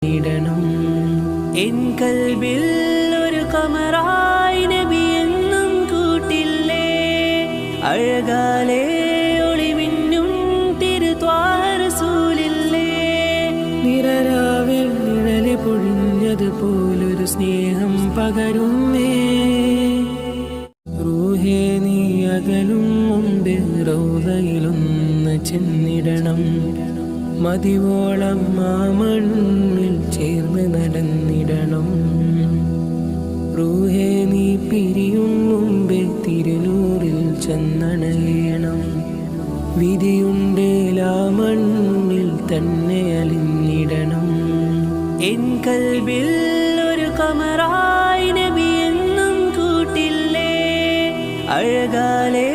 ഇടണം എൻ കൽബിൽ ഒരു കമറായി നബി എന്നും കൂട്ടില്ലേ അഴകാലേ ഒളിമിന്നും തിരുത്വാ റസൂലില്ലേ നിറരാവിൽ നിഴല് പൊഴിഞ്ഞതുപോലൊരു സ്നേഹം പകരുന്നേ റൂഹേ നീ അകലും മുമ്പ് റൗദയിലൊന്ന് ചെന്നിടണം മതിവോളം മാമണ്ണിൽ ചേർന്ന് നടന്നിടണം റൂഹേ നീ പിരിയും മുമ്പേ തിരുനൂറിൽ ചെന്നണയണം വിധിയുണ്ടേലാ മണ്ണിൽ തന്നെ അലിഞ്ഞിടണം എൻ കൽബിൽ ഒരു കമറായി നബി എന്നും കൂട്ടില്ലേ അഴകാലേ